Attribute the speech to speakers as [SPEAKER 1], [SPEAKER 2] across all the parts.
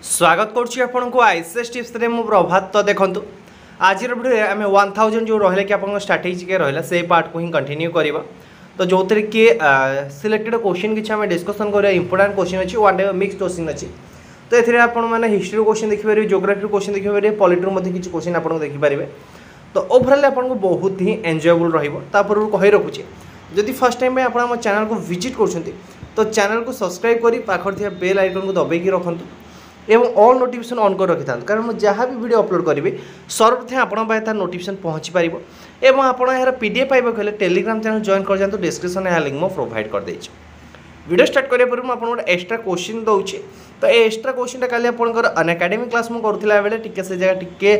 [SPEAKER 1] स्वागत करुच्ची आपन को आईसीएस टिप्स रे मु प्रभात। तो देखो आज वीडियो आम 1000 जो रहा कि आप स्ट्राटेजी के रहा से पार्ट को ही कंटिन्यू करवा। तो जो थे कि सिलेक्टेड क्वेश्चन किसी आम डिस्कसन कर इंपोर्टेंट क्वेश्चन अच्छी वन टाइप मिक्स क्वेश्चन अच्छी। तो ये आपने हिस्ट्री क्वेश्चन देखिपारे, ज्योग्राफी क्वेश्चन देखिपारे, पॉलिटी किसी क्वेश्चन आप देखिपारे। तो ओवरऑल आपको बहुत ही एंजॉयबल रही कही रखुचे जदि फर्स्ट टाइम आप चैनल को विजिट कर तो चैनल को सब्सक्राइब कर पाखर बेल आइकन को दबाई रखुँ एवं ऑल नोटिफिकेशन ऑन कर रखी था कारण मुझे जहाँ भी वीडियो अपलोड करी सर्वप्रथम आपंपाई तार नोटिफिकेशन पहुँची पार और आपड़ यार पीडीएफ पाइबा हेल्ले टेलीग्राम चैनल जॉइन कर जातु। डिस्क्रिप्शन यह लिंक मैं प्रोवाइड कर देछि। वीडियो स्टार्ट करिया पूर्व आपन गोटे एक्स्ट्रा क्वेश्चन दूसरी। तो ये एक्स्ट्रा क्वेश्चन काली आपंकर अनएकाडेमी क्लास मुझे करूला बेले टिके से जगह टिके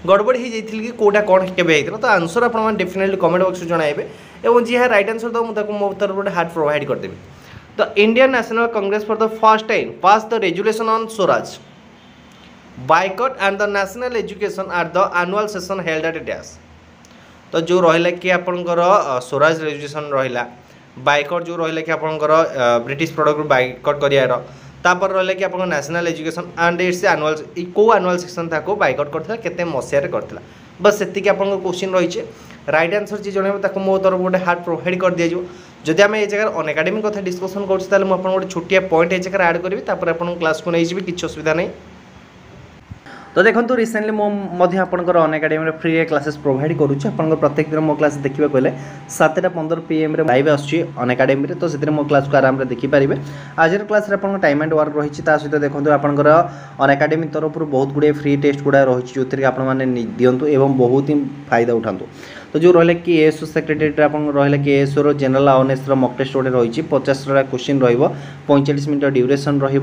[SPEAKER 1] गड़बड़ हो जाती कि कौटा कौन के तो आंसर आप डेफिनेटली कमेंट बॉक्स जनइबे और जी राइट आंसर दो मुझे मो तरफ गोटे हार्ट प्रोवाइड करदेवी। The Indian National Congress for the first time passed the resolution on Swaraj boycott and the national education at the annual session held at Dash। तो जो रहा कि आपंकर स्वराज रेजुलेशन रहा बाइकट जो रहा कि आपंकर ब्रिटिश प्रोडक्ट बाइकट करार रहा कि आप national education and it's annual कौ एनुअल सेक्शन था बाइकट करता केते मसीह करता बस से आप क्वेश्चन रही राइट आंसर जी जनइब मो तरफ गोटे हार्ट प्रोवाइड कर दिया। जदि आम ये जगह अनएकाडेमी कथा डिस्कसन कर गोटे छोटिया पॉइंट ये जगह ऐड करी आपको क्लास को नहीं जी किसी असुविधा नहीं। तो देखो रिसेंटली मुझे आपंकर अनएकाडेमी फ्री क्लासेस प्रोवाइड करुच्छे आप प्रत्येक दिन मो क्लास देखा गले 7:15 PM लाइव आसूँ अनएकाडेमी। तो से मो क्लास को आराम से देखिपारे। आज क्लास टाइम एंड वर्क रही सहित देखो आपंकर अनएकाडेमी तरफ बहुत गुड़े फ्री टेस्ट गुड़ा रही जो थे आपने दिंतु एवं बहुत ही फायदा उठातु। तो जो रहा कि एएसओ सेक्रेटेरिएट रहा कि ASO general awareness mock test गोटे रही 50टा क्वेश्चन रही 45 मिनट ड्यूरेशन रही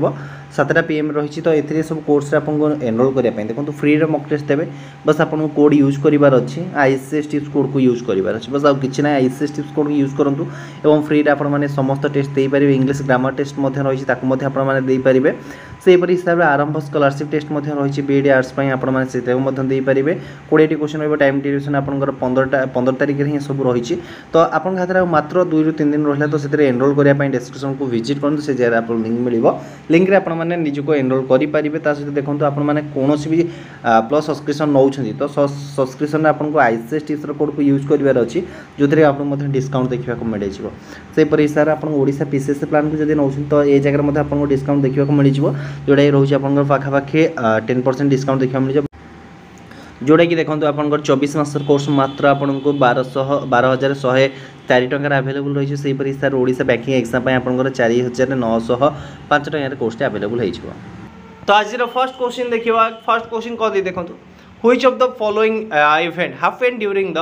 [SPEAKER 1] 7टा PM रही। तो ये सब कोर्स आपको एनरोल करने देखो फ्री मॉक टेस्ट देवे बस आपको कोड यूज करार अच्छी आईसीएस टिप्स कोड को यूज करार अच्छे बस आउ कि ना आईसीएस टिप्स कोड को यूज करूँ और फ्री आपने समस्त टेस्ट दे पारे। इंग्लिश ग्रामर टेस्ट रही आपने सेपरी हिसाब से आरंभ स्कॉलरशिप टेस्ट रही बीएड आर्ट्स आपने पारे 20टी क्वेश्चन रही टाइम ड्यूरेशन आपंकर 15 तारिख ही सब रही। तो आपन खातिर मात्र 2 ରୁ 3 दिन रहा तो से एनरोल करने डिस्क्रिप्शन को विजिट करूँ से जगह आप लिंक मिल लिंक आपने निजक एनरोल करेंगे। सहित देखो आपने कौन भी प्लस सब्सक्रिप्शन नौ तो सब्सक्रिप्शन आपको आईसीएस टिप्स कोड को यूज करार अच्छी जो थे आपको डिस्काउंट देखा मिल जापर हिसाब से आपको ओडिशा पीसीएस प्लान को जब नौ तो ये जगह आपको डिस्काउंट देखा मिल जोटा रोचे आप पाखापाखि 10% डिस्काउंट देखा मिल जोटा कि देखो आपंकर 24 मास कोर्स मात्र आपको 12,104 टकर आवेलेबल रही है। हिसाब से ओडिशा बैंकिंग एग्जाम आपंकर 4,905 टकर कोर्स आवेलेबल हो। तो आज फर्स्ट क्वेश्चन देखा। फर्स्ट क्वेश्चन कौन दी देखो which of the following event happened during the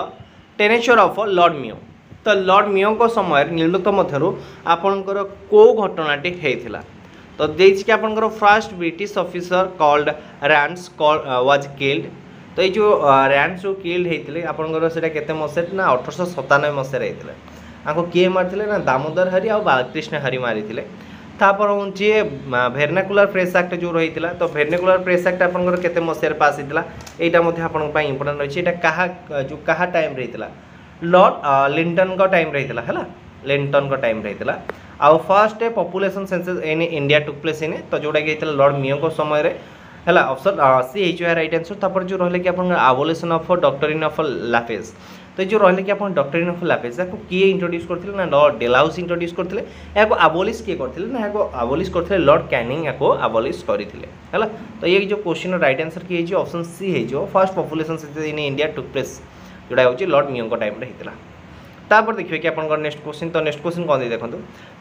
[SPEAKER 1] tenure of Lord Mayo. तो लॉर्ड मियो को समय निम्नलिखित मध्यरु आपनकर को घटनाटी होता। तो देखिए कि आपनकर first British officer called रैंड्स was killed. तो ये जो रैंड्स जो किल्ड होते आपंकर से मसीह ना 1897 मसीह आपको किए मारी ना दामोदर हरी और बालकृष्ण हरी मारी तापर हूँ भेर्नाकुलर प्रेस एक्ट जो रही है। तो भेर्नाकुलर प्रेस एक्ट आपंकर केते मसीह पास होता यहाँ इंपोर्टेंट रही है जो क्या टाइम रही लॉर्ड लिंटन का टाइम रही है लिंटन का टाइम रही आउ first population census in India took place in. तो जोटा कि लॉर्ड मियो को समय है option C H right answer. तापर जो रहा कि abolition of doctrine of lapse. तो जो रहा कि डॉक्ट्रिन ऑफ लैपेज को किए इंट्रोड्यूस करते ना लॉर्ड डेलाउसी इंट्रोड्यूस करते या एबोलिश किए करते ना एबोलिश करते लॉर्ड कैनिंग या एबोलिश करते है। तो ये जो क्वेश्चन राइट आंसर किए ऑप्शन सी हो first population census in India took place जोटा हूँ लॉर्ड मियो टाइम होता। तापर देखिए कि आपन नेक्स्ट क्वेश्चन। तो नेक्स्ट क्वेश्चन कौन देखो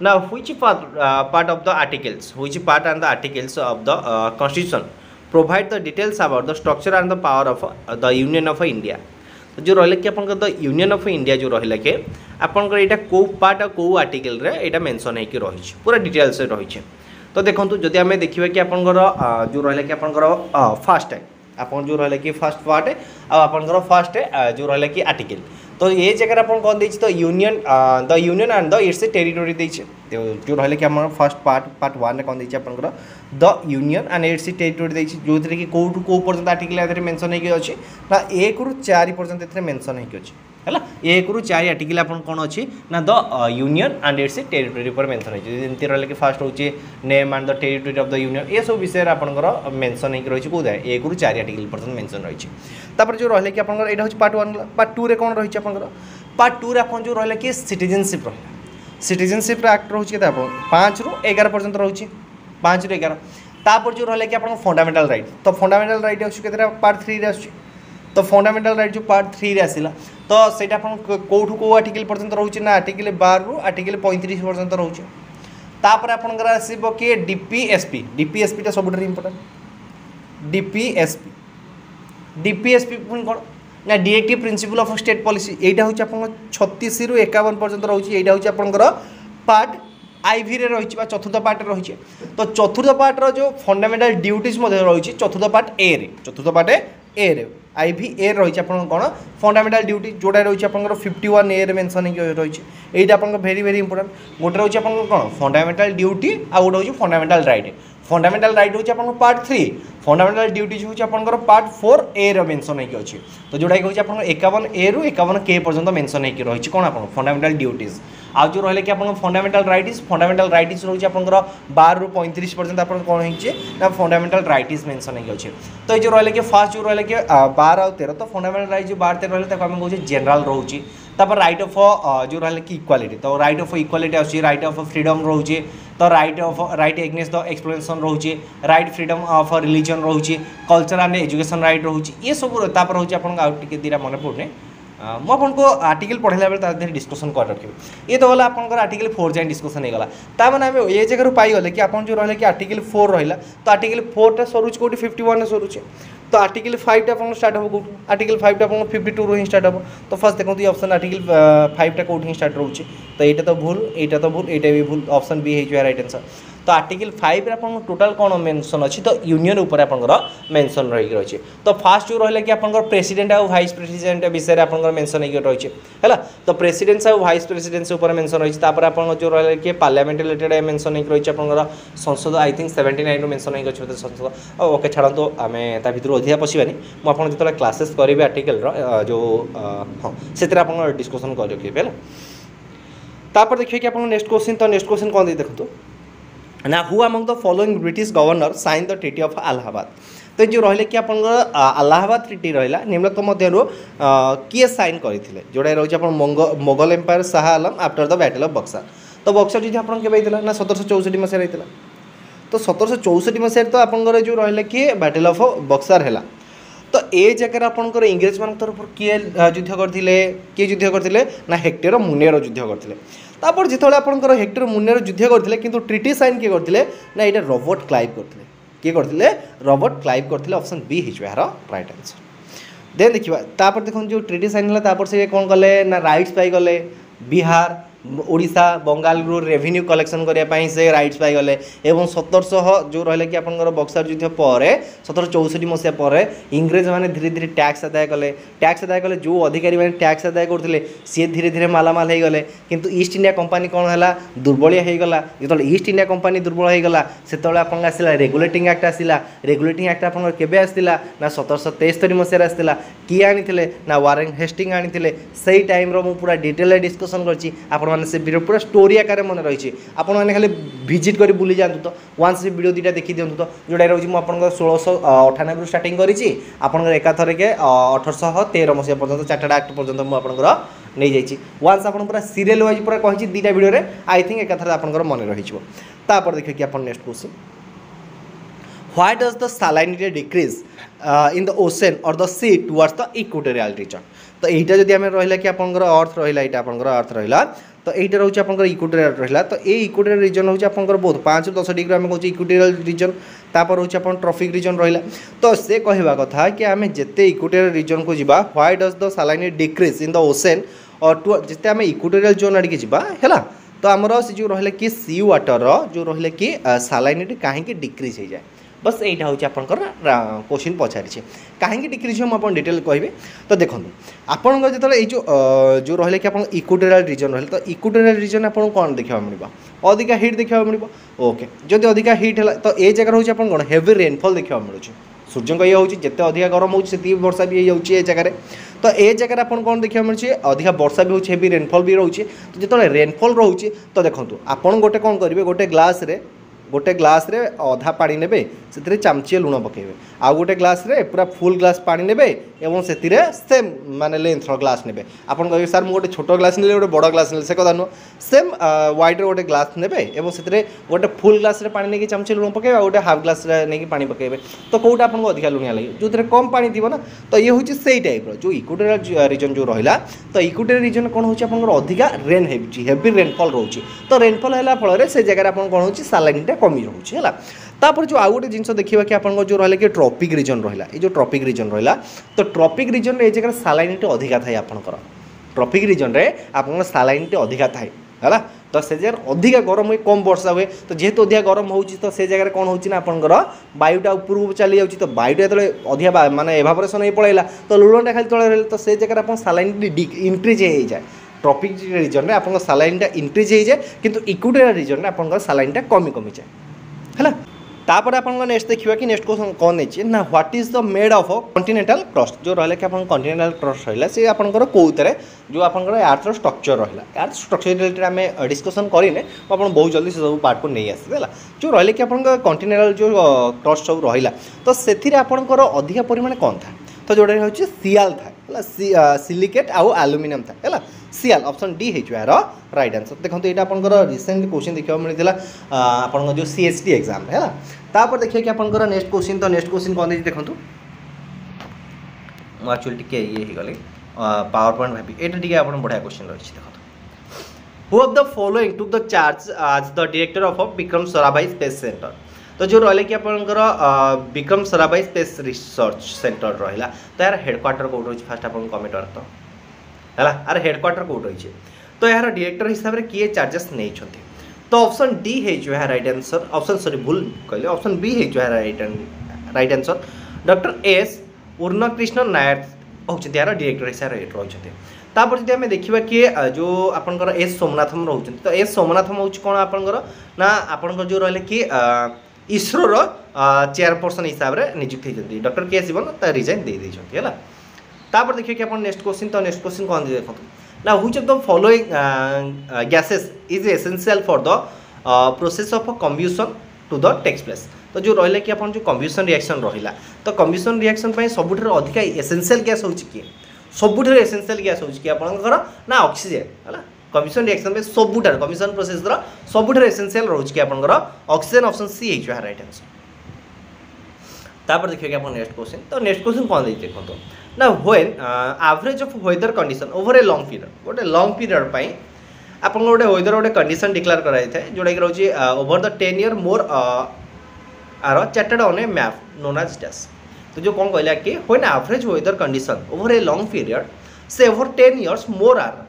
[SPEAKER 1] ना which part of the articles which part and the articles of the constitution provide the details about the structure and the power of the union of India. तो जो रहा कि आपंकर the union of India जो रहा कि आपंकर यहाँ कौ पार्ट और कौ आर्टिकल यहाँ मेंशन होकर रही पूरा डिटेल्स रही। तो देखो जदि आम देखा कि आपंकर जो रहा कि आपंकर फर्स्ट है आप जो रहा कि फर्स्ट पार्ट आपंकर फर्स्ट जो रहा कि आर्टिकल। तो ये जगह आप कौन देती तो the union and the it's territory देती। तो जो रहा कि आम फर्स्ट पार्ट 1 कौन देती आपंकर the union and it's territory देती जो थे कि कौटू कौ पर्यटन आर्टिकल मेंशन होगी अच्छी ना 1 ରୁ 4 पर्यटन मेंशन होगी अच्छी है 1 ରୁ 4 आर्टिकल आपन कोन अछि ना the union and it's territory पर मेंशन है जेंति रहले कि फर्स्ट होची name and the territory of the union A सब विषय आपनकर मेंशन है कि रही को 1 ରୁ 4 आर्टिकल पर्यंत मेंशन रही तापर जो रहले कि आपनकर एटा होची पार्ट 1 पार्ट 2 रे कोन रही आपनकर पार्ट 2 रे आपन जो रहले कि सिटीजनशिप रहला सिटीजनशिप एक्ट रही के 5 ରୁ 11 पर्यंत रही 5 ରୁ 11 तापर जो रहले कि आपन फंडामेंटल राइट तो फंडामेंटल राइट अछि केतरा पार्ट 3 रे अछि तो फंडामेंटल राइट जो पार्ट 3 रे आसिला तो सेटा आपन कोठु को आर्टिकल पर्यंत रहउछि ना आर्टिकल 12 ରୁ आर्टिकल 35 पर्यंत रहउछि तापर आपनकर आसीबो कि डीपीएसपी ता सबुटर इंपोर्टेंट डीपीएसपी पुन कोन ना directive principle of state policy एटा होछि आपन 36 ରୁ 51 पर्यंत रहउछि एटा होछि आपनकर पार्ट आईवी रे रही चतुर्थ पार्ट रही तो चतुर्थ पार्ट रो जो फंडामेंटल ड्यूटीज रही चतुर्थ पार्ट ए रे आईवी ए रही कौन फंडामेंटल ड्यूटी जोड़ा रही 51 ए मेंशन रही यहाँ भेरी भेरी इंपोर्टेंट गोटे रही कौन फंडामेंटल ड्यूटी आ गोटे हूँ फंडामेंटल राइट हूँ पार्ट 3 फंडामेंटल ड्यूटीज हूँ पार्ट 4 ए मेंशन होगी तो जोटा कि 51 ए ରୁ 51 के पर्यंत मेंशन होगी कौन आप फंडामेंटल ड्यूटीज आज जो रही कि फंडामेंटल राइट्स रोचे आप 12 ରୁ 35 पर्यंत आप कौन है फंडामेंटल राइट्स मेंशन होगी तो ये जो रही कि फास्ट जो रही कि 12 और 13 तो फंडामेंटल राइट जो 12 13 रही आम कहे जनरल रोचे तापर राइट ऑफ जो रही कि इक्वालिटी तो राइट ऑफ इक्वालिटी आसी राइट ऑफ फ्रीडम रोचे तो राइट एग्नेस्ट द एक्सप्लेनेशन रोचे राइट फ्रीडम ऑफ रिलीजन रोचे कल्चर एंड एजुकेशन राइट रोचे ये सब तापर रोचे आप दीटा मन पड़ने मुझे आर्टिकल पढ़ला बेले डिस्कसन कर रखिए ये तो गला आपंकर आर्टिकल 4 जाए डिस्कसन हो गला ताने आम ये जगह पाईगले कि आप जो रहा कि आर्टिकल 4 रहा तो आर्टिकल 4 टा सरुच कौटी 51 सरुचे तो आर्टिकल 5 टा स्टार्ट हम कौटू आर्टिकल 5 टा 52 रू स्टार्ट हम तो फर्स्ट देखो ये ऑप्शन आर्टिकल 5 टा कौटी स्टार्ट रोचे तो यहाँ तो भूल यहाँ भी भूल ऑप्शन बी है राइट आंसर तो आर्टिकल 5 आप टोटाल कौन मेंशन अच्छी तो यूनियन उपर आपंकर मेंशन रही तो फास्ट जो रहा कि आपंकर प्रेसिडेंट और वाइस प्रेसिडेंट विषय में आपंकर मेंशन रही है तो प्रेसिडेंस और वाइस प्रेसिडेंस उपर मेंशन रही आप जो रहा कि पार्लियामेंट रिलेटेड मेंशन रही संसद आई थिंक 79 रू मेंशन होती संसद ओके छाड़ा तो आम भर अधिका पशिबानी मुझे जो क्लासेस करी आर्टिकल जो हाँ से डिस्कसन कर रखिए है तापर देखिए कि आप नेक्स्ट क्वेश्चन कौन देखो ना who among the following British governor sign the treaty of Allahabad तो जो रही कि आप अलाहाबाद ट्रिटी रहा निम्नलिखित मध्य किए साइन करते जोड़ा रही आप Mughal empire Shah Alam after the battle of Buxar तो बक्सर युद्ध आप ना 1764 मसीह रही तो 1764 मसीह तो आपंकर जो रहा कि बैटल ऑफ बक्सर है तो ये जगह आपंकर इंग्रेज मान तरफ किए युद्ध करते ना हेक्टर मुनियर युद्ध करते तापर जिते आपंकर हेक्टर मुनियर युद्ध करते कि ट्रिटी साइन किए करते ना ये रॉबर्ट क्लाइव करते किए करते रॉबर्ट क्लाइव करते ऑप्शन बी हो यार राइट आंसर देन देखिए तापर देखो जो ट्रिटी साइन है से कौन कले ना राइट्स पाईगले बिहार ओडिशा बंगाल रेवेन्यू कलेक्शन करने से राइट्स पाईगले एवं 1700 जो रहा कि आपंकर बक्सर युद्ध पर 1764 मसीहा पर इंग्रेज मैंने धीरे धीरे टैक्स आदाय कले जो अधिकारी मैंने टैक्स आदाय करते सी धीरे धीरे मालामाल हो गले किंतु ईस्ट इंडिया कंपनी कौन है दुर्बलिया होगला जो ईस्ट इंडिया कंपनी दुर्बल होगला से आसला रेगुलेटिंग एक्ट आसला रेगुलेटिंग एक्ट आप केबे आसला ना 1773 मसीह आसला किए आनी ना वारेन हेस्टिंग आनी से टाइम रो पूरा डिटेल डिस्कसन करछि से वीडियो पूरा स्टोरी आकार मन रही आपने खाली विजिट कर बुली जातु तो वन्स से वीडियो दुटा देखी दिंतु तो जोड़ा रही मुझे 1698 स्टार्टिंग करी आपंकर एकाथर के 1813 मसीहा पर्यटन चार्टर्ड एक्ट पर्यटन मुझे नहीं जाइए वन्स आप पूरा सीरियल वाइज पूरा कही दुटा वीडियो आई थिंक एकाथर आपंकर मन रही देखिए कि आप next question why does the salinity decrease in the ocean or the sea towards the equatorial region तो यहाँ जब आम रहा कि आपंकर अर्थ रहा यहाँ आपंकर अर्थ रहा तो यहाँ रोचे आपंकर इक्वेटोरियल रहा तो ये इक्वेटोरियल रीजन होची आपंकर बहुत 5 ରୁ 10 डिग्री आम कहे इक्वेटोरियल रीजन तापर होची आपन ट्रॉफिक रीजन रहा तो से कहवा कथा कि आम जिते इक्वेटोरियल रीजन को जीवा why does the salinity decrease in the ocean और जिते आम इक्वेटोरियल जोन आड़े जीवा है तो आमर से जो रहा कि सी वाटर जो रहा कि salinity कहीं डिक्रीज हो जाए बस यहाँ हूँ आपंकर क्वेश्चन पचारि कहीं डिक्रीज हम आप डिटेल कहे तो देखो आपंकर जो जो रहा कि आप इक्वेटोरियल रीजन रहा तो इक्वेटोरियल रीजन आपको कौन देखा मिले अधिका हिट देखा मिले ओके जदि अधिका हिट है तो ये जगह हूँ आप कौन हेवी रेनफॉल देखा मिलूँ सूर्य ये हूँ जिते अधिक गरम होती वर्षा भी हो जगह तो ये जगह आप कौन देखा मिले अधिक वर्षा भी होची हेवी रेनफॉल भी रोचे तो जो रेनफॉल रोचे तो देखो आपन गोटे कौन करेंगे गोटे ग्लास रे अधा पानी नेबे से चामचिए लुण पकेबे आ गोटे ग्लास रे पूरा फुल ग्लास पानी नेबे एवं से सेम माने लेंथ ग्लास नेबे आपन कहे सर गोटे छोट ग्लास ने गोटे बड़ ग्लास ने से कथा नुह सेम वाइड गोटे ग्लास नेबे एवं से गोटे फुल ग्लास रे पानी नहीं चामचिए लुण पकेबे आ गोटे हाफ ग्लास नहीं पानी पकेबे तो कौटा आपको अधिक लुणिया लगे जो कम पानी थी ना तो ये हूँ से टाइप जो इक्वेटोरियल रीजन जो रहा तो इक्वेटोरियल रीजन कौन हो अधिक रेन हेवी रेनफॉल रोचे तो रेनफॉल है फल से जगह कौन हो सालानिटा कमी रोचे है तापर जो आउ गोटे जिन देखा कि आप जो रहा कि ट्रॉपिक रीजन रहा ये जो ट्रॉपिक रीजन रहा तो ट्रॉपिक रीजन ये जगह सालानिटी अधिका थाए आपंकर ट्रॉपिक रीजन रे आप सालानिटी अधिका थाए है तो से जगह अधिक गरम हुए कम वर्षा हुए तो जेहेतु अधिक गरम हो से जगह कौन होना आपंकर वायुटा ऊपर चली जाऊँगी तो वायुटा जो अधिक माने एभापोरेशन हो पड़ेगा तो लुणटा खाली तले रहा तो से जगह आप सालानिटी इंक्रीज हो जाए ट्रॉपिक रीजन में आप सालानिटा इंक्रीज हो जाए किंतु इक्वेटोरियल रीजन में आप सालानिटा कमी कमी जाए है तापर आप नेक्स्ट देखा कि नेक्स्ट क्वेश्चन कौन नहीं ना what is the made of continental crust जो रहा कि आप कॉन्टिनेंटल क्रस्ट रहा से आपंकर कौन जो आपंकर अर्थ स्ट्रक्चर रहा अर्थ स्ट्रक्चर रिलेटेड आम डिस्कसन करें आप बहुत जल्दी से सब पार्ट को नहीं आसते है जो रहा कि आप कॉन्टिनेंटल जो क्रस्ट सब रहा तो से आपंकर अधिक परिमाण कौन था तो जोड़ा हूँ सियाल था सिलिकेट आउ एल्युमिनियम था है सियाल ऑप्शन डी है यार राइट आंसर देखो ये आपंकर रिसेंट क्वेश्चन देखा मिलता आपन जो CST एग्जाम है तापर देखिए कि आपंकर नेक्स्ट क्वेश्चन तो नेक्स्ट क्वेश्चन कौन देखो एक्चुअली टे ये गले पावर पॉइंट भाभी ये टे आप बढ़िया क्वेश्चन रही देखो who of the following took the charge as the director of Vikram Sarabhai space centre तो जो रहा कि आपंकर Vikram Sarabhai space research centre रहा तो यार हेडक्वार्टर कौट रही फास्ट आप कमेंट करत है यार हेडक्वार्टर कौट रही तो यार डायरेक्टर हिसाब से किए चार्जेस नहीं तो ऑप्शन डी है जो है राइट आंसर ऑप्शन सॉरी भूल कहले ऑप्शन बी है जो है right answer doctor S Unnikrishnan Nair होती यार डायरेक्टर हिसाब से रही तापर जब आम देखा कि जो आपंकर एस सोमनाथम रोच तो एस सोमनाथम हूँ कौन आपंकर ना आपंकर जो रहा कि इसरोर चेयरपर्सन हिसाब से नियुक्त होती डॉक्टर के शिवन रिजाइन दे देते है तापर देखिए कि आप नेक्स्ट क्वेश्चन तो नेक्स्ट क्वेश्चन कौन देखो ना which of the following gases is essential for the process of combustion to the takes place तो जो रहा कि आप जो कम्ब्यूशन रिएक्शन रहा तो कम्ब्यूशन रिएक्शन सबुठ अधिक एसेंशियल गैस हो सबुठ एसेंशियल गैस हो आपंकर ना ऑक्सीजन है कम्ब्यूशन रिएक्शन में सबुठ कम्ब्यूशन प्रोसेस सबुठ एसेंशियल रोचे आपंकर ऑक्सीजन ऑप्शन सी है राइट आंसर तापर देखिए कि आप नेक्स्ट क्वेश्चन तो नेक्स्ट क्वेश्चन कौन देखो ना when average of weather condition over a long period गोटे लॉन्ग पीरियड पाई आप गोटे वेदर गोटे कंडीशन डिक्लेयर कराई था जोटा कि रोचे over the 10 year more are charted on a map known as dash तो जो कौन कहला कि when average weather condition over a long period से over 10 years more are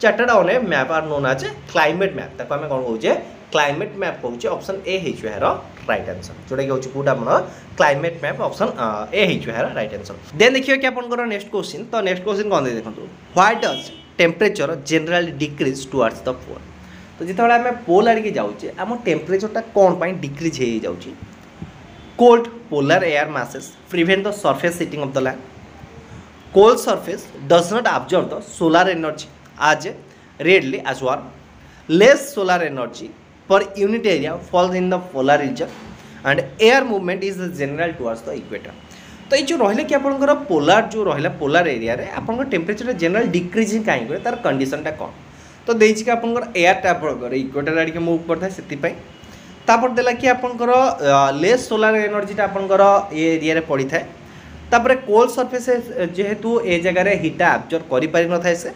[SPEAKER 1] charted on a map are known as climate map ताको आम कौन कहे क्लाइमेट मैप कहे ऑप्शन ए है यार राइट आंसर जोटा कि हूँ कौटा आप क्लाइमेट मैप ऑप्शन ए है यार राइट आंसर देन देखिए कि आपंकर नेक्स्ट क्वेश्चन तो नेक्स्ट क्वेश्चन कौन देखो why does temperature generally decrease towards the pole तो जिते आम पोल आड़े जाऊे आम टेम्परेचरटा कौन पर डिक्रीज हो जाऊँगी cold polar air masses prevent the surface heating of the land cold surface does not absorb the solar energy as readily as warm less solar energy per unit area falls in the polar region and air movement is general towards the equator तो ये जो रहा कि आपंकर polar जो रहा polar area रे आपंकर टेम्परेचर जनरल डिक्रीज कहीं करे तार कंडीशनटा कौन तो देछि कि आपंकर एयरटा आपंकर इक्वेटर आड़े मूव करता है से तापर देला कि आपंकर लेस सोलार एनर्जीटा आपंकर ये एरिया रे पड़ी थाए तापर कोल्ड सरफेस जेहेतु ए जगह हीटा एब्जॉर्ब करि पारि न थाए से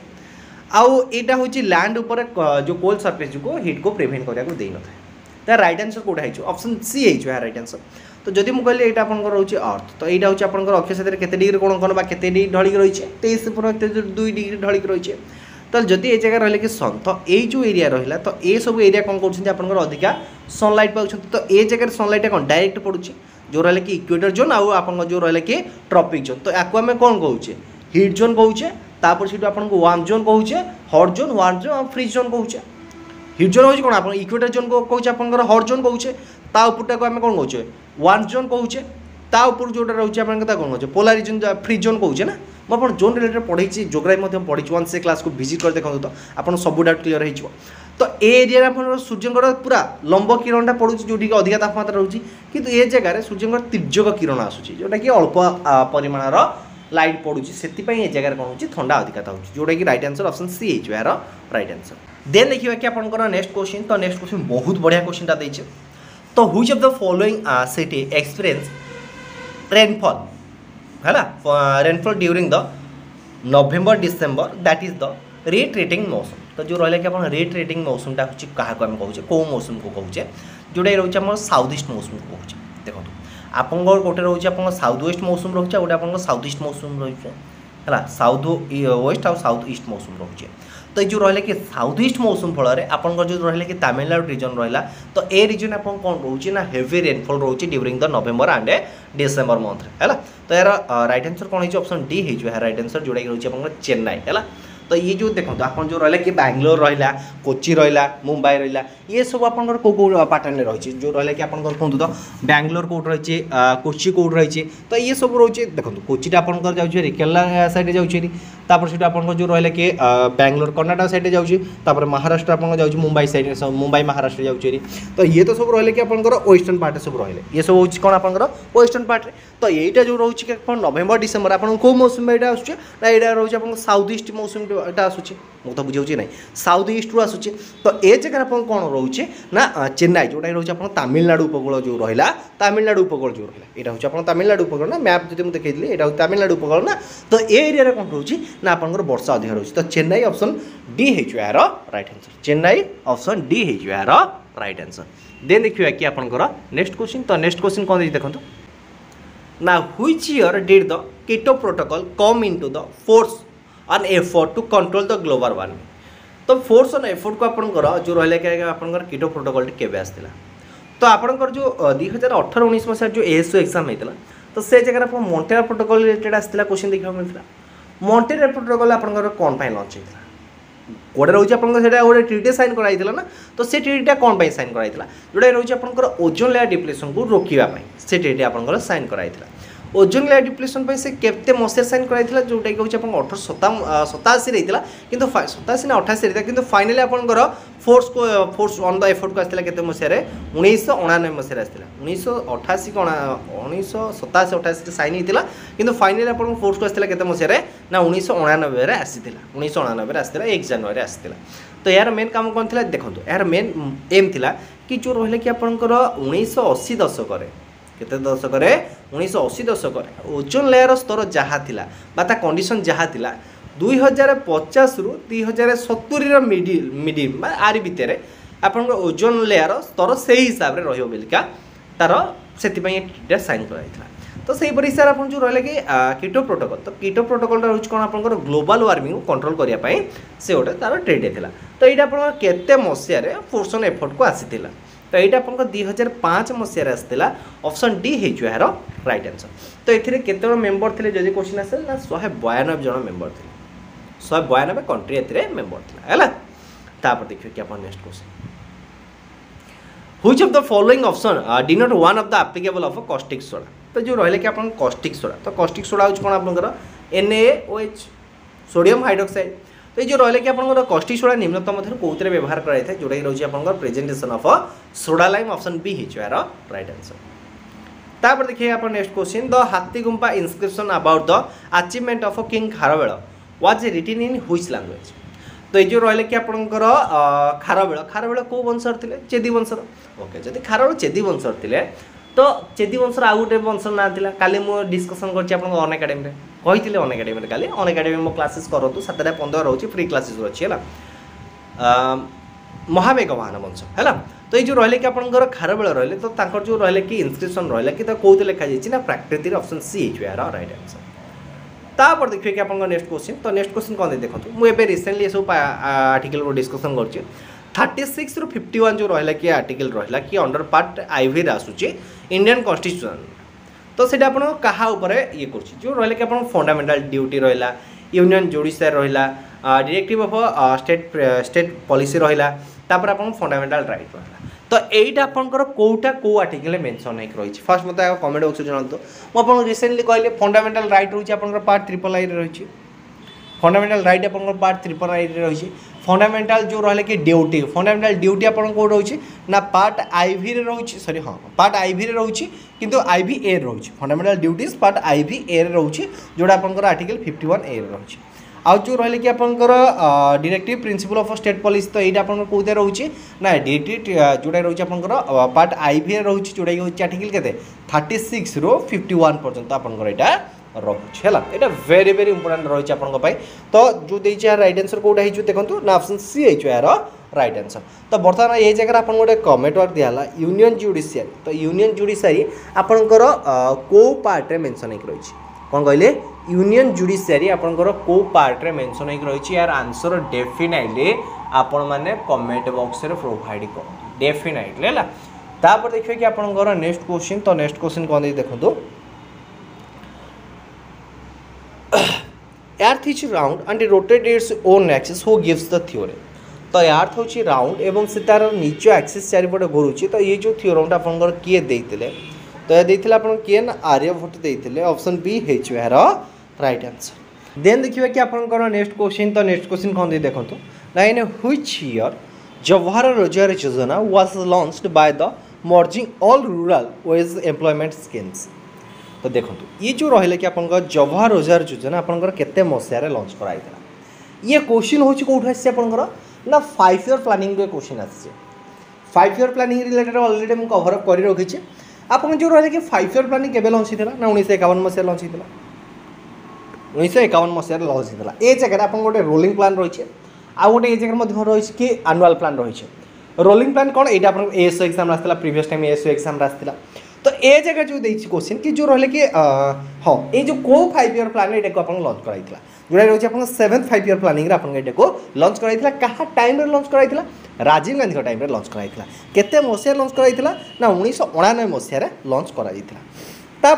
[SPEAKER 1] आउ यहाँ हूँ लैंड उपर जो कोल्ड सरफेस जो हिट को प्रिवेंट करने को दे न था तो राइट आंसर कौटा है ऑप्शन सी है राइट आंसर तो जदि मुझे कहली यहाँ आपंकर रोचे अर्थ तो यहाँ हूँ आपंकर अक्षय साथी केते डिग्री कोण कोण केते डिग्री ढलिक रही है 23.2 डिग्री ढलिक रही है तो जदि ये जगह रहा कि सन तो ये जो एरिया रहा तो ये सब एरिया कौन कर अधिका सनलाइट पाँच तो ये जगह सनलाइट कौन डायरेक्ट पड़ुଛି जो रहा कि इक्वेटर जोन आउ आप जो रहा कि ट्रॉपिक जोन तो या आम कौन कहे हिट जोन कहे तापर से आपको वार्म जोन कहे हॉट जोन वार्म जोन और फ्रीज जोन कहे हिट जोन हूँ कौन आप इक्वेटर जोन को कहे आप हॉट जोन कहे ता उपरटा को आम कौन कहे वार्म जोन कहे ता ऊपर जोटा रोचे आप कौन कहे पोलार रिजन फ्री जोन कहे ना मुझे जोन रिलेटेड पढ़ी जोग्राफी पढ़ी वन से क्लास को विजिट कर देखो तो आप सब डाउट क्लीयर हो तो ए एरिया सूर्य पूरा लंब किरणटा पड़ू जो अधिक तापमात्रा रोचे किंतु ए जगह सूर्य तीर्यक किरण आसूँ जोटा कि अल्प परिमाणर लाइट पड़ू से जगह कौन हो थंडा अधिकता हो जोटा कि राइट आंसर ऑप्शन सी हो यार राइट आंसर। देन देखिए कि आपंकर नेक्स्ट क्वेश्चन तो नेक्स्ट क्वेश्चन बहुत बढ़िया क्वेश्चन देखे तो which of the following city experience rainfall है rainfall during the November December that is the retreating मौसम तो जो रहा कि आप रिट्रीटिंग मौसमटा हूँ क्या आम कहे कौ मौसम को कहे जोटा रोचे आम साउथ ईस्ट मौसम को कहे देखो आपंकर गोटे रोचे आप साउथ वेस्ट मौसम रोचे गोटे आप साउथ ईस्ट मौसम रोचे है साउथ वेस्ट आउ साउथ ईस्ट मौसम रोचे तो ये जो रहा कि साउथ ईस्ट मौसम फल आपंकर जो रहा कि तमिलनाडु रिजन रहा तो ए रिजन आप कौन रोचे ना हेवी रेनफॉल रोचे during the November and December month है तो यार राइट आंसर कौन हो ऑप्शन डी हो राइट आंसर जोटा कि रोचे आप चेन्नई है तो ये जो देखो आप जो रहा कि बैंगलोर रहा कोची रहा मुंबई रहा ये सब आपंकर कौ पैटर्न रही जो रहा कि आप कहूँ तो बैंगलोर कौट रही कोची कौट रही तो ये सब रोचे देखो कोचीटा आपंकर जाऊँगी केरला साइड जाऊँगी तापर से आप जो रहा कि बैंगलोर कर्णाटक साइड जाऊँगी महाराष्ट्र आप जाऊँगी मुंबई साइड मुंबई महाराष्ट्र जाऊँगी तो ये तो सब रहा कि आपंकर वेस्टर्न पार्ट सब रहा ये सब हूँ कौन आपंकर वेस्टर्न पार्ट तो यहीटा जो रोचे कि नवेम्बर डिसेम्बर आप कौ मौसम यहाँ आसूँ ना यहाँ रोचे आप साउथ ईस्ट मौसम यहाँ आसूँ मुझे बुझे ना साउथ ईस्ट रु आसूँ तो ये जगह आप कौन रोचे ना चेन्नई जोटा रोचे आप तमिलनाडु उपकूल जो रहा तमिलनाडु उपकूल जो रहा यहाँ हूँ आप तमिलनाडु उपकूल ना मैप जो मुझे देखी यहाँ हूँ तमिलनाडु उपकूल ना तो ये एरिया कौन रोचे ना आपंकर वर्षा अधिक रोचे तो चेन्नई ऑप्शन डी हो यार right answer Chennai option D हो यार राइट आंसर। देन देखिए कि आपंकर नेक्स्ट क्वेश्चन तो नेक्स्ट क्वेश्चन कौन देखो ना which year did the Kyoto protocol come into the force on effort to control the global warming तो फोर्स ऑन एफर्ट को आपंकर जो रहा कि आपंकर कीटो प्रोटोकॉल केवे आसाला तो आपंकर जो 2018-19 मसीह जो एएसओ एग्जाम होता तो से जगह आप मॉन्ट्रियल प्रोटोकॉल रिलेटेड आसाला क्वेश्चन देखा मिलता मॉन्ट्रियल प्रोटोकॉल आपंकर कौन पाई लॉन्च होता गोटे रोचे आप गोटे ट्रिटी साइन कराई ना तो से ट्रिटीटा कौन पाई साइन कराई जोटा रोचे आपंकर ओजोन लेयर डिप्लेशन को रोकवाई से ट्रिटी आपंकर साइन कराई ओजोन लेयर डिप्लेशन से केते मसीहा साइन कराई जोटा कि हूँ आप 1887 रही कि 87 ना 88 रही कि फाइनाली आपंकर फोर्स ऑन द एफर्ट को आसाला के मसीह 1999 मसीह आसाला 1988 कौन 1987-88 साइन होता कि फाइनाली आप फोर्स को आसाला के मसीह ना 1999 आसाला 1999 आसाला 1 जनवरी आसाला तो यार मेन काम कौन थी देखो यार मेन एम थिला कि जो रहा कि आपंकर 1980 दशक केते दशक 1980 दशक ओजोन लेयर स्तर जहाँ थिला बा कंडीशन जहाँ थिला 2050 रु 2070 मिडियम आरी भितर आप ओजोन लेयर स्तर से हिसाब से रहा तार से साइन कराइला तो सही हिसाब से आप जो रहा कि कीटो प्रोटोकॉल तो कीटो प्रोटोकॉल रोज कौन आप ग्लोबल वार्मिंग कंट्रोल करने से गोटे तार ट्रेड था तो ये आप केते मसीह फोर्स ऑन एफर्ट को आसी तो यहाँ आप 2005 मसीह आसाला ऑप्शन डी हो यार राइट आंसर तो ये केते मेंबर थे जदि क्वेश्चन आसे ना 192 जन मेंबर थे 192 कंट्री ए मेंबर था तापर देखिए कि आप next question which of the following option denote one of the applicable of caustic soda तो जो रहा कि आप कॉस्टिक सोडा तो कॉस्टिक सोडा हूँ कौन आपंकर NaOH सोडियम हाइड्रोक्साइड तो ये जो रहा कि आप कॉस्टिक सोडा निम्नतम कौन व्यवहार कराई था जोटा कि रोचे आप presentation of soda lime option B हो यार राइट आंसर। तापर देखिए आप next question the Hathigumpha inscription about the achievement of king Kharavela was written in which language तो ये जो रहा कि आपंकर खारवेल कौ वंशर थे चेदी वंशर ओके जब खारवेल चेदी वंशर थे तो चेदी वंशर आउ गोटे वंशर ना था काली मुझे डिस्कसन कर एकाडेमी कही एकाडेमी काली एकाडेमी मो क्लासेस करूँ 7:15 रोचे फ्री क्लासेस अच्छी है महामेघवाहन वंश है तो ये जो रहा कि आपंकर खारवेल रही तो जो रहा कि इनस्क्रिप्शन रहा कि कौन लिखाई ना प्राकृतिक ऑप्शन सी हो यार राइट आंसर। तापर देखिए कि आप नेक्स्ट क्वेश्चन तो नेक्स्ट क्वेश्चन कौन देखो मुझे रिसेंटली सब आर्टिकल को डिस्कसन कर 36 रु 51 जो रहा कि आर्टिकल रहा कि अंडर पार्ट IV आसूँ इंडियन कॉन्स्टिट्यूशन तो से आप ये कर जो रहा कि आप फंडामेंटल ड्यूटी रहा यूनियन जुडिशियरी रहा डायरेक्टिव ऑफ स्टेट पॉलिसी रहा तापर आप फंडामेंटल राइट रहा तो तो यहीटा आपंकर कौटा कौ आर्टिकल मेंशन होकर रही फास्ट मत कमेंट बॉक्स जनातु मुझे रिसेंटली कहली फंडामेंटल राइट रोचे आपंकर पार्ट ट्रिपल आई रही फंडामेंटल राइट आपंकर पार्ट ट्रिपल आई रही फंडामेंटल जो रहा कि ड्यूटी फंडामेंटल ड्यूटी आप कौट रोचे ना पार्ट आईवी रोचे सॉरी हाँ पार्ट आईवी रोचे किंतु आईवी ए रोचे फंडामेंटल ड्यूटीज पार्ट आईवी ए रोचे जोड़ा आपंकर आर्टिकल 51 ए रोचे आउ जो रहा कि आपंकर directive principle of state policy तो यहाँ आपंकर कौन रोचे ना डीटी जोड़ा रोचे आपंकर पार्ट आईवी रोचे जोड़ा कि आर्टिकल के 36 ରୁ 51 पर्यंत आपंकर यहाँ रोचे है वेरी वेरी इंपोर्टेंट रही है तो जो देखे यार राइट आंसर कौटा हो देखो ना ऑप्शन सी है यार राइट आंसर तो बर्तमान ये जगह आप गोटे कमेंट वर्क दिहला यूनियन जुडिशियरी तो यूनियन जुडिशियरी आपंकर को पार्ट रे मेंशन हो रही कौन कहले यूनियन जुडिशियरी आपंकर को पार्ट रे मेंशन हो रही यार आंसर डेफिनेटली आपण मैंने कमेंट बॉक्स रे प्रोवाइड कर डेफिनेटली है तापर देखिए कि आपंकर नेक्स्ट क्वेश्चन तो नेक्स्ट क्वेश्चन कौन देखो Earth is round and rotates its own axis. Who gives the theorem? तो अर्थ हूँ राउंड एवं से तार निज एक्सिस चारिपटे घूरुची तो ये जो थ्योरमटा आपंकर किए देते तो यह देते आप किए ना आर्यभट्ट देते ऑप्शन बी है यार राइट आंसर देन देखिए कि आपंकर नेक्स्ट क्वेश्चन तो नेक्स्ट क्वेश्चन कौन दे देखो ना इन व्हिच ईयर जवाहर रोजगार योजना was launched by the merging all rural veg employment schemes तो देखो ये जो रहा कि आप जवाहर रोजगार योजना आपंकर केते मसीह लॉन्च कराई ये क्वेश्चन हूँ कौट आपर ना 5 ईयर प्लानिंग क्वेश्चन आसे 5 ईयर प्लानिंग रिलेटेड अलरेडी मुझे कभर कर रखी आप जो रहा कि 5 ईयर प्लानिंग केबे लॉन्च होता ना 1951 मसीह लॉन्च होता 1951 मसीह लॉन्च होता ये जगह आप गोटे रोलिंग प्लान रही आउ गोटे ये जगह रही कि आनुआल प्लान रही रोलिंग प्लान कौन यहाँ आप एएसओ एग्जाम आसाला प्रीवियस टाइम एएसओ एग्जाम आसाला तो ये जगह जो देखिए क्वेश्चन कि जो रहा कि हाँ ये जो को 5 ईयर प्लान ये आप लॉन्च कराई जोड़ा रोचे आप 7th 5 ईयर प्लानिंग आपको लॉन्च कराई क्या टाइम लॉन्च कराई राजीव गांधी टाइम लॉन्च कराई केते मसीहा लॉन्च कराई ना 1999 मसीह लॉन्च कराई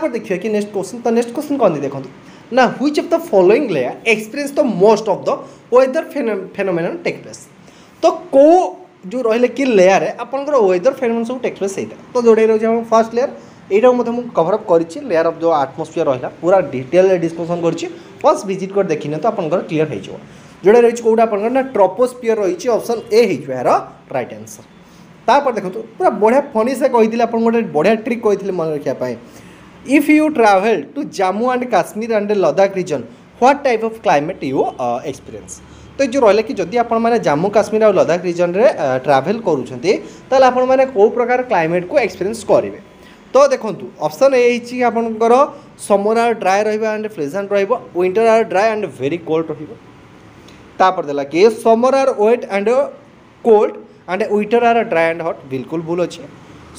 [SPEAKER 1] देखिए कि नेक्स्ट क्वेश्चन तो नेक्स्ट क्वेश्चन कौन देखो ना which of the following layer experience the most of the weather phenomenon take place तो को जो रहा कि लेयर है आपंकर वेदर फेनोमेनन सब टेक प्लेस होता तो जोड़े रोचे फर्स्ट लेयर यहाँ मुझे कभर अप कर लेयर ऑफ जो आटमोस्फियर रहा पूरा डिटेल डिस्कसन कर फर्स्ट विजिट कर देखने तो आपंकर क्लीयर हो जोड़ा रही कौटा आपंकर ना ट्रोपोस्फियर रही ऑप्शन ए हो यार राइट आंसर तापर देखो पूरा बढ़िया फनी से कही आप गोटे बढ़िया ट्रिक कही मन रखापी if you travel to Jammu and Kashmir and Ladakh region what type of climate you experience तो जो रहा कि जदि आप जम्मू काश्मीर और लद्दाख रीजन रे ट्रावेल करुँचे आपने कौ प्रकार क्लाइमेट को एक्सपीरियंस करेंगे तो देखो ऑप्शन ए आपंकर समर आर ड्राए रहा and pleasant winter are dry and very cold रहा देला कि summer are wet and cold and winter are dry and hot बिल्कुल भूल अच्छे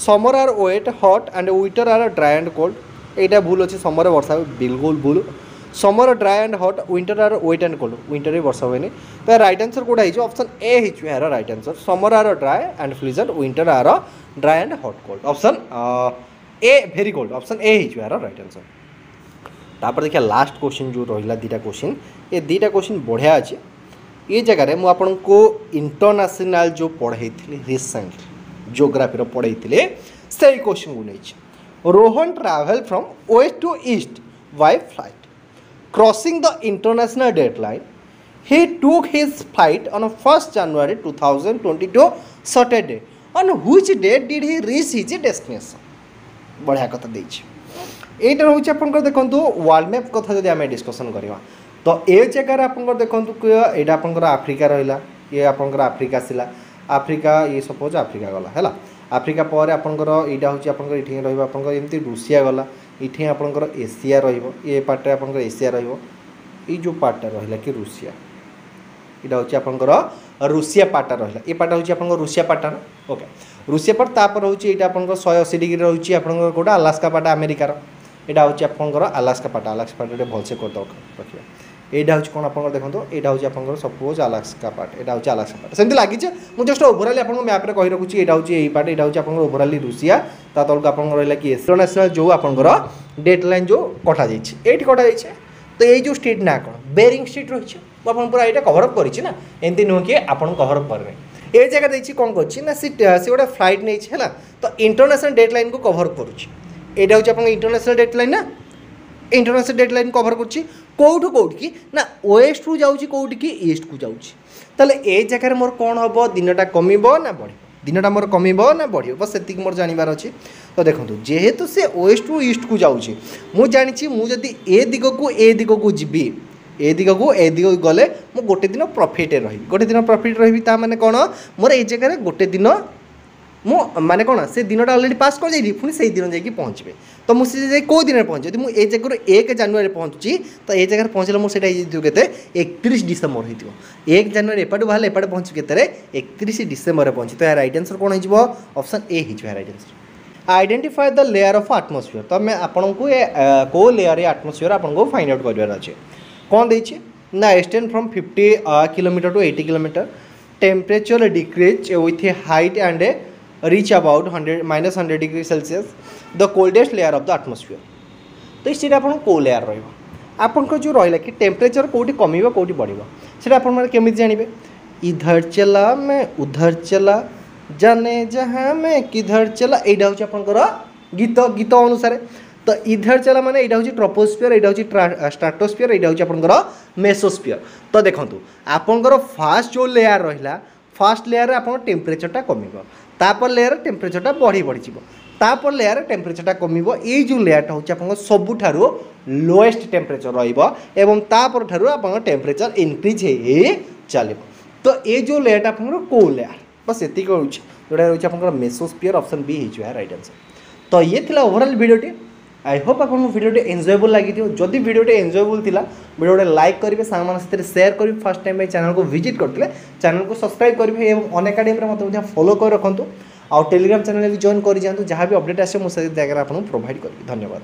[SPEAKER 1] summer are wet hot and winter are dry and cold यहाँ भूल अच्छे समर वर्षा बिल्कुल भूल summer dry and hot winter are wet and cold winter भी वर्षा हुए तो राइट आंसर कौटा हो ऑप्शन ए हो यार right answer summer are dry and pleasant winter are dry and hot cold option A very cold option A हो यार right answer तापर देखिए लास्ट क्वेश्चन जो रहा दीटा क्वेश्चन ये दीटा क्वेश्चन बढ़िया अच्छे ये जगह मुझे आपको इंटरनेशनल जो पढ़ाई रिसेंट जियोग्राफी पढ़ाई से क्वेश्चन को नहीं Rohan travel from west to east by flight crossing the international dateline he took his flight on 1st January 2022 Saturday on which date did he reach his destination बढ़िया कथा देछि एटा होछि आपनकर देखंतु वर्ल्ड मैप कथा जदि आमे डिस्कशन करबा तो ए जगह आपनकर देखंतु एटा आपनकर अफ्रीका रहिला ये आपनकर अफ्रीका सिला अफ्रीका ये सपोज अफ्रीका गला हैला अफ्रीका पर आपनकर एटा होछि आपनकर इठी रहइबा आपनकर एमती रूसिया गला इठी आपनकर एशिया रहिबो ये पार्ट आपनकर एशिया रहिबो ई जो पार्ट रहिला कि रूसिया इटा होछि आपनकर रूसिया पार्ट रहिला ए पार्ट होछि आपनकर रूसिया पार्ट ना ओके रूसिया पार्ट तापर होछि एटा आपनकर 180 डिग्री रहुछि आपनकर कोटा अलास्का पार्ट अमेरिका रो एटा होछि आपनकर अलास्का पार्ट रे भलसे कर दो रखिया एटा होछि कोन आपनकर देखंतो एटा होछि आपनकर सपोज अलास्का पार्ट एटा होछि अलास्का पार्ट सेमति लागि छै मु जस्ट ओवरऑल आपनकर मैप रे कहि रखुछि एटा होछि एई पार्ट एटा होछि आपनकर ओवरऑल रूसिया ता तलक आपनकर रहला कि इंटरनेशनल जो आपनकर डेडलाइन जो कटा जाय छै एठी कटा जाय छै तो ये जो स्टेट ना कौन बेरिंग स्टेट रही है पूरा यहाँ कभर अप कर एमती नुह कि आप कभर अप करें ए जगह देखिए कौन कर सी गोटे फ्लाइट नहीं है तो इंटरनेशनल डेडलाइन को कवर करुँचा हूँ आप इंटरनेशनल डेडलाइन ना इंटरनेशनल डेडलाइन कवर करुँची कौटू कौटी ना वेस्ट रु जाऊँगी कौटी कि ईस्ट को जाऊँगी ताले ए जगह मोर कौन हम दिनटा कमिबो ना बढ़ दिनटा मोर कमिबो ना बढ़ बस से मोर जानवर अच्छी तो देखो जेहेतु से वेस्ट रु ईस्ट को जाऊँगी मुझे जानी मुझे ए दिग को जीवी ए दिग को गले मु गोटे दिन प्रॉफिट रही गोटे दिन प्रॉफिट रही माने कौन मोर ए जगह गोटे दिन मु माने कौन से दिनटा अलरेडी पास कर जाइए पुणी से दिन जाकि पहुँचे तो मुझे कौ दिन पहुँचे यदि मुझे जगह 1 जनवरी पहुँची तो ये जगह पहुँचले मुझे के 31 डिसेम्बर हो 1 जनवरी एपटू बाहर एपटे पहुँची के 31 डिसेम्बर पहुँची तो यार राइट आंसर कौन हो ऑप्शन ए हो right answer identify the layer of atmosphere तो मैं आपन को को लेयर एटमॉस्फेयर आपन को फाइंड आउट कर अच्छे कौन देछि ना extend from 50 kilometre to 80 kilometre temperature decrease with height and reach about 100 degree Celsius the coldest layer of the atmosphere तो ये आप कौ लेयर रहा जो रहा कि टेम्परेचर कौटी कम कौटी बढ़ो से आपमि जानवे इधर चला मैं उधर चला जाने जहाँ मैं किधर चला यहाँ हूँ आपंकर गीत गीत अनुसार तो इधर चला माने यहाँ हूँ ट्रोपोस्फियर यहाँ हूँ स्ट्राटोस्फियर यहाँ हूँ आपंकर मेसोस्फियर तो देखो आपंकर फास्ट जो लेयर रहा फास्ट लेयर आप टेम्परेचरटा कम तापर लेयर टेम्परेचरटा बढ़ी बढ़ी तापर लेयर टेम्परेचरटा कम ये जो लेयरटा हूँ आप सबुठारु लोएस्ट टेम्परेचर रही तापर ठारू आप टेम्परेचर इनक्रीज हो चलो तो ये जो लेयरटा आप कौ लेयर बस ये जोड़ा रही है मेसोस्फियर ऑप्शन बी हो राइट आंसर तो ये थिला ओवरऑल वीडियोटी आई होप आप वीडियो एंजॉयबल लगी जदि वीडियो एंजॉयबल थिला वीडियो लाइक करेंगे सांग शेयर करेंगे फर्स्ट टाइम चैनल को विजिट करते चैनल को सब्सक्राइब करेंगे और अनएकाडेमी मतलब फॉलो कर रखुँ आउ टेलीग्राम चैनल भी जॉइन कर जातु जहाँ भी अपडेट आसे मुझे जगह आपको प्रोवाइड करी धन्यवाद।